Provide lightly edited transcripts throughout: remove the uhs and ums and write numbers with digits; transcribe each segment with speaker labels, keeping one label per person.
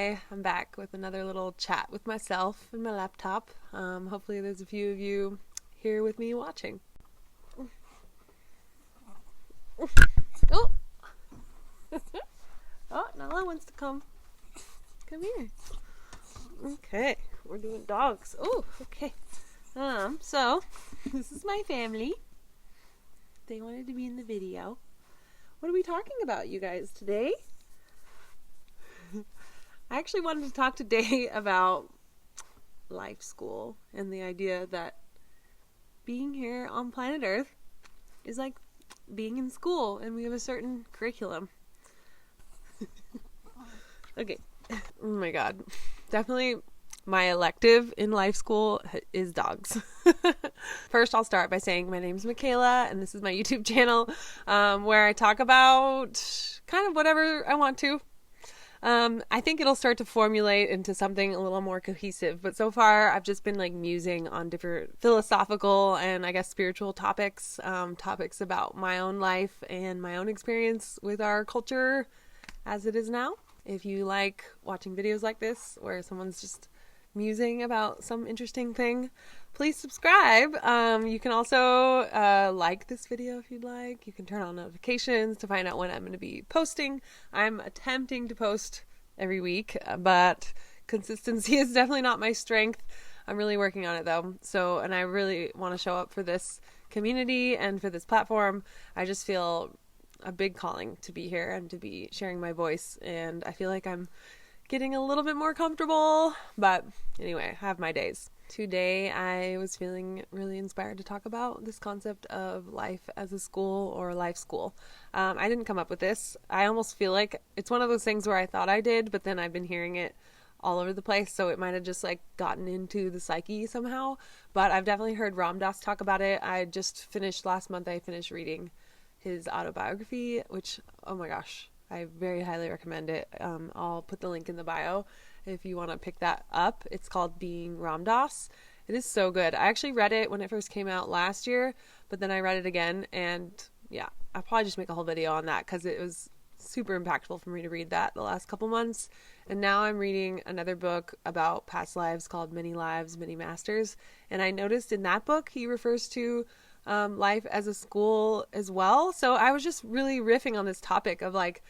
Speaker 1: Hi, I'm back with another little chat with myself and my laptop. Hopefully there's a few of you here with me watching. Oh! Oh, Nala wants to come. Come here. Okay, we're doing dogs. Oh, okay. So, this is my family. They wanted to be in the video. What are we talking about, you guys, today? I actually wanted to talk today about life school and the idea that being here on planet Earth is like being in school and we have a certain curriculum. Okay. Oh my god. Definitely my elective in life school is dogs. First, I'll start by saying my name's Micheala and this is my YouTube channel where I talk about kind of whatever I want to. I think it'll start to formulate into something a little more cohesive, but so far I've just been like musing on different philosophical and I guess spiritual topics, topics about my own life and my own experience with our culture as it is now. If you like watching videos like this where someone's just musing about some interesting thing, please subscribe. You can also like this video if you'd like. You can turn on notifications to find out when I'm going to be posting. I'm attempting to post every week, but consistency is definitely not my strength. I'm really working on it though. And I really want to show up for this community and for this platform. I just feel a big calling to be here and to be sharing my voice, and I feel like I'm getting a little bit more comfortable, but anyway, I have my days. Today I was feeling really inspired to talk about this concept of life as a school or life school. I didn't come up with this. I almost feel like it's one of those things where I thought I did, but then I've been hearing it all over the place, so it might have just like gotten into the psyche somehow, but I've definitely heard Ram Dass talk about it. Last month I finished reading his autobiography, which, oh my gosh, I very highly recommend it. I'll put the link in the bio if you want to pick that up. It's called Being Ram Dass. It is so good. I actually read it when it first came out last year, but then I read it again, and yeah, I'll probably just make a whole video on that because it was super impactful for me to read that the last couple months. And now I'm reading another book about past lives called Many Lives, Many Masters, and I noticed in that book he refers to life as a school as well. So I was just really riffing on this topic of like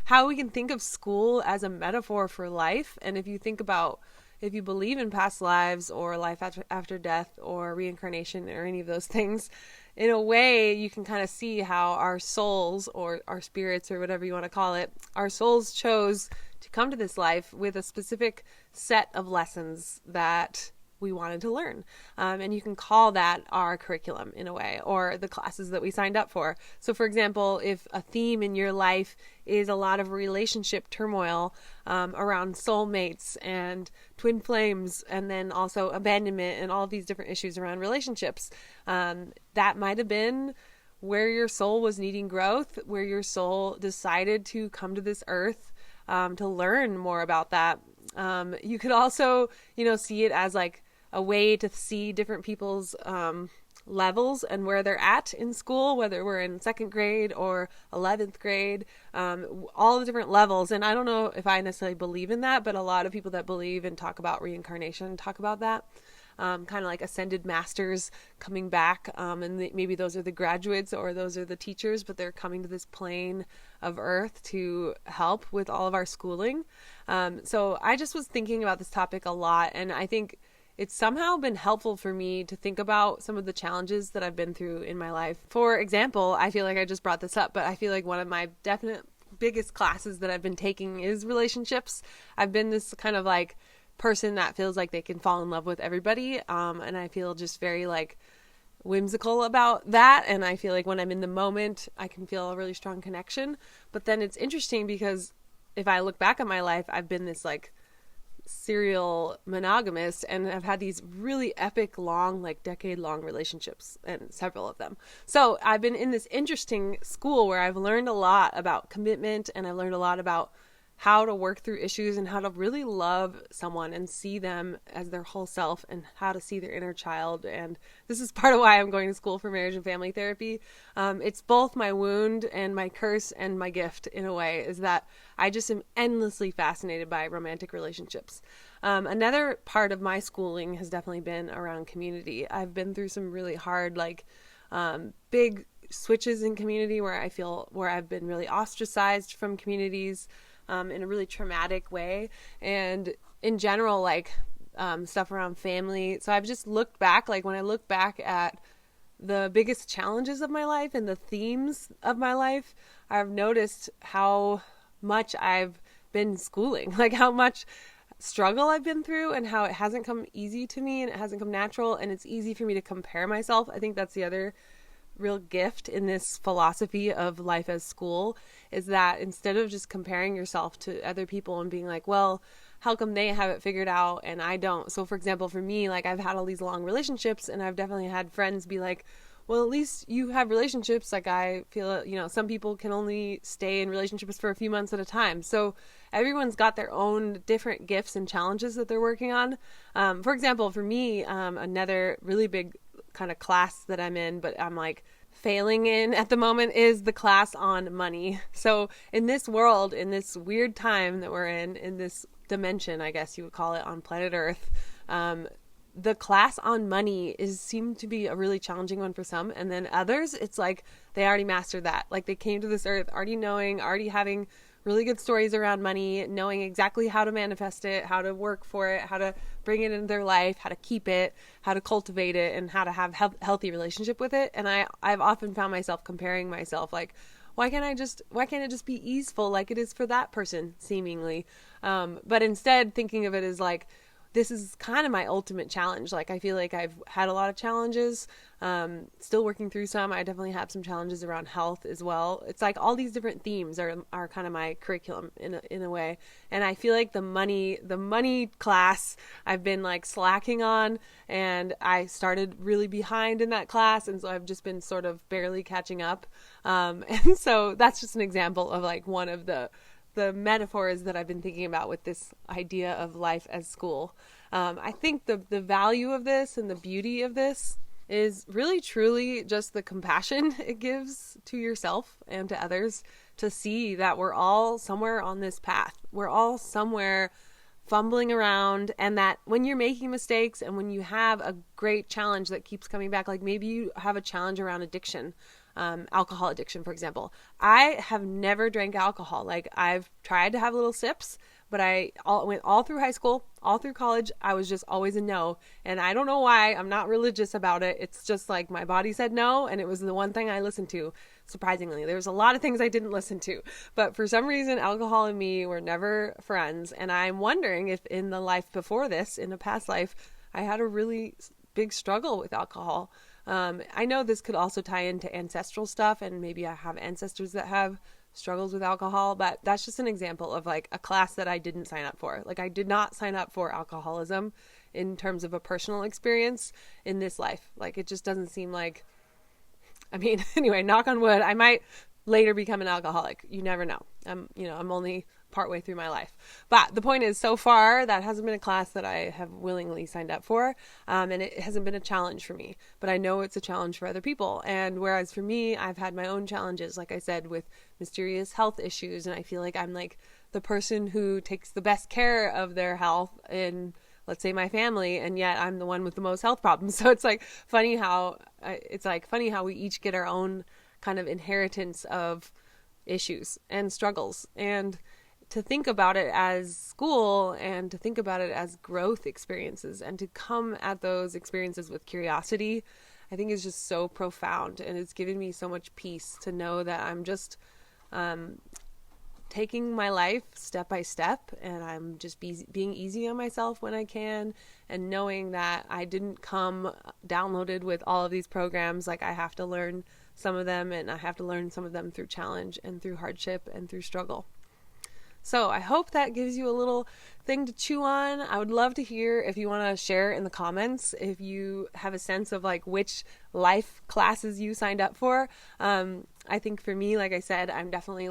Speaker 1: how we can think of school as a metaphor for life. And if you believe in past lives or life after death or reincarnation or any of those things, in a way you can kind of see how our souls or our spirits or whatever you want to call it, our souls chose to come to this life with a specific set of lessons that we wanted to learn. And you can call that our curriculum in a way, or the classes that we signed up for. So for example, if a theme in your life is a lot of relationship turmoil around soulmates and twin flames, and then also abandonment and all these different issues around relationships, that might have been where your soul was needing growth, where your soul decided to come to this earth to learn more about that. You could also, see it as like a way to see different people's levels and where they're at in school, whether we're in 2nd grade or 11th grade, all the different levels. And I don't know if I necessarily believe in that, but a lot of people that believe and talk about reincarnation talk about that. Kind of like ascended masters coming back, and maybe those are the graduates or those are the teachers, but they're coming to this plane of earth to help with all of our schooling. So I just was thinking about this topic a lot, and I think it's somehow been helpful for me to think about some of the challenges that I've been through in my life. For example, I feel like I just brought this up, but I feel like one of my definite biggest classes that I've been taking is relationships. I've been this kind of like person that feels like they can fall in love with everybody, and I feel just very like whimsical about that, and I feel like when I'm in the moment I can feel a really strong connection. But then it's interesting because if I look back at my life, I've been this like serial monogamist, and I've had these really epic long, like decade-long relationships, and several of them. So I've been in this interesting school where I've learned a lot about commitment, and I've learned a lot about how to work through issues and how to really love someone and see them as their whole self and how to see their inner child. And this is part of why I'm going to school for marriage and family therapy. It's both my wound and my curse and my gift in a way, is that I just am endlessly fascinated by romantic relationships. Another part of my schooling has definitely been around community. I've been through some really hard, big switches in community where I've been really ostracized from communities, in a really traumatic way, and in general, stuff around family. So I've just looked back, when I look back at the biggest challenges of my life and the themes of my life, I've noticed how much I've been schooling, how much struggle I've been through, and how it hasn't come easy to me and it hasn't come natural, and it's easy for me to compare myself. I think that's the other real gift in this philosophy of life as school, is that instead of just comparing yourself to other people and being like, well, how come they have it figured out and I don't? So for example, for me, I've had all these long relationships, and I've definitely had friends be like, well, at least you have relationships. I feel, some people can only stay in relationships for a few months at a time. So everyone's got their own different gifts and challenges that they're working on. For example, for me, another really big kind of class that I'm in, but I'm failing in at the moment, is the class on money. So in this world, in this weird time that we're in this dimension, I guess you would call it, on planet Earth, the class on money seemed to be a really challenging one for some, and then others, it's they already mastered that. They came to this earth already having really good stories around money, knowing exactly how to manifest it, how to work for it, how to bring it into their life, how to keep it, how to cultivate it, and how to have healthy relationship with it. And I've often found myself comparing myself, why can't it just be easeful like it is for that person, seemingly? But instead thinking of it as this is kind of my ultimate challenge. I feel like I've had a lot of challenges, still working through some. I definitely have some challenges around health as well. It's all these different themes are kind of my curriculum in a way. And I feel like the money class I've been slacking on, and I started really behind in that class. And so I've just been sort of barely catching up. And so that's just an example of one of the metaphors that I've been thinking about with this idea of life as school. I think the value of this and the beauty of this is really truly just the compassion it gives to yourself and to others, to see that we're all somewhere on this path. We're all somewhere fumbling around, and that when you're making mistakes and when you have a great challenge that keeps coming back, maybe you have a challenge around addiction, alcohol addiction, for example. I have never drank alcohol. I've tried to have little sips, but I went all through high school, all through college. I was just always a no. And I don't know why. I'm not religious about it. It's just my body said no, and it was the one thing I listened to. Surprisingly, there's a lot of things I didn't listen to, but for some reason, alcohol and me were never friends. And I'm wondering if in the life before this, in a past life, I had a really big struggle with alcohol. I know this could also tie into ancestral stuff, and maybe I have ancestors that have struggles with alcohol, but that's just an example of a class that I didn't sign up for. I did not sign up for alcoholism in terms of a personal experience in this life. It just doesn't seem anyway, knock on wood, I might later become an alcoholic. You never know. I'm only partway through my life. But the point is, so far, that hasn't been a class that I have willingly signed up for. And it hasn't been a challenge for me, but I know it's a challenge for other people. And whereas for me, I've had my own challenges, like I said, with mysterious health issues. And I feel like I'm the person who takes the best care of their health in, let's say, my family. And yet I'm the one with the most health problems. So it's funny how we each get our own kind of inheritance of issues and struggles, and to think about it as school and to think about it as growth experiences and to come at those experiences with curiosity, I think is just so profound. And it's given me so much peace to know that I'm just taking my life step by step, and I'm just being easy on myself when I can, and knowing that I didn't come downloaded with all of these programs. I have to learn some of them, and I have to learn some of them through challenge and through hardship and through struggle. So I hope that gives you a little thing to chew on. I would love to hear if you want to share in the comments if you have a sense of which life classes you signed up for. I think for me, like I said, I'm definitely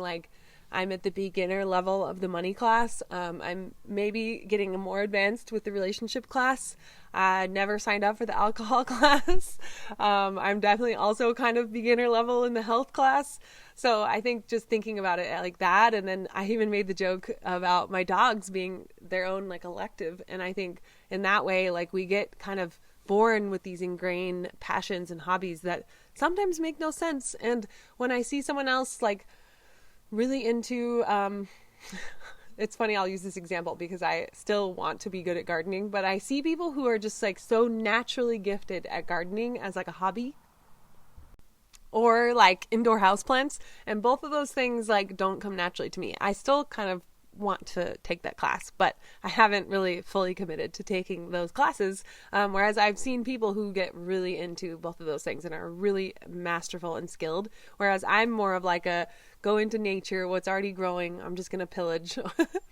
Speaker 1: I'm at the beginner level of the money class. I'm maybe getting more advanced with the relationship class. I never signed up for the alcohol class. I'm definitely also kind of beginner level in the health class. So I think just thinking about it like that, and then I even made the joke about my dogs being their own like elective. And I think in that way, like we get kind of born with these ingrained passions and hobbies that sometimes make no sense. And when I see someone else like really into it's funny, I'll use this example because I still want to be good at gardening, but I see people who are just like so naturally gifted at gardening as like a hobby, or like indoor houseplants, and both of those things like don't come naturally to me. I still kind of want to take that class, but I haven't really fully committed to taking those classes. Whereas I've seen people who get really into both of those things and are really masterful and skilled. Whereas I'm more of like a go into nature, what's already growing. I'm just going to pillage.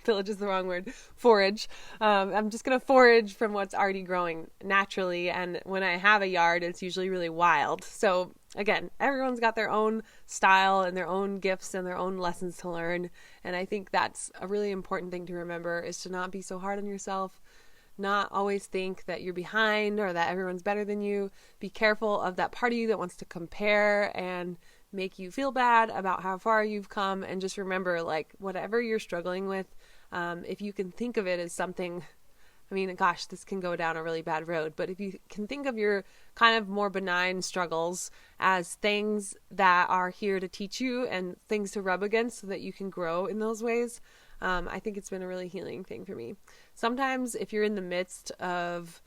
Speaker 1: Pillage is the wrong word. Forage. I'm just going to forage from what's already growing naturally. And when I have a yard, it's usually really wild. So again, everyone's got their own style and their own gifts and their own lessons to learn. And I think that's a really important thing to remember, is to not be so hard on yourself, not always think that you're behind or that everyone's better than you. Be careful of that part of you that wants to compare and make you feel bad about how far you've come. And just remember, like, whatever you're struggling with, if you can think of it as something, I mean, gosh, this can go down a really bad road, but if you can think of your kind of more benign struggles as things that are here to teach you and things to rub against so that you can grow in those ways, I think it's been a really healing thing for me. Sometimes if you're in the midst of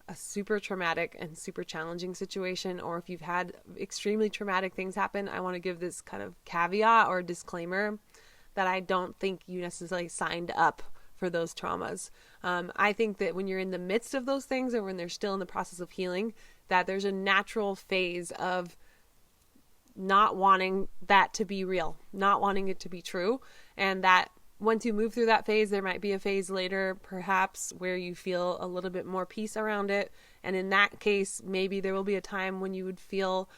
Speaker 1: a super traumatic and super challenging situation, or if you've had extremely traumatic things happen, I want to give this kind of caveat or disclaimer that I don't think you necessarily signed up for those traumas. I think that when you're in the midst of those things, or when they're still in the process of healing, that there's a natural phase of not wanting that to be real, not wanting it to be true. And that once you move through that phase, there might be a phase later, perhaps, where you feel a little bit more peace around it. And in that case, maybe there will be a time when you would feel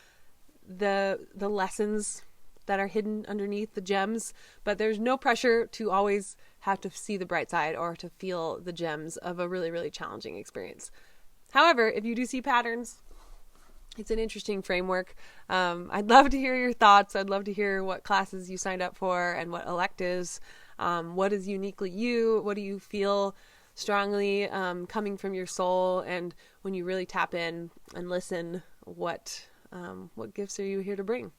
Speaker 1: the lessons that are hidden underneath, the gems. But there's no pressure to always have to see the bright side or to feel the gems of a really, really challenging experience. However, if you do see patterns, it's an interesting framework. I'd love to hear your thoughts. I'd love to hear what classes you signed up for and what electives. What is uniquely you? What do you feel strongly coming from your soul? And when you really tap in and listen, what gifts are you here to bring?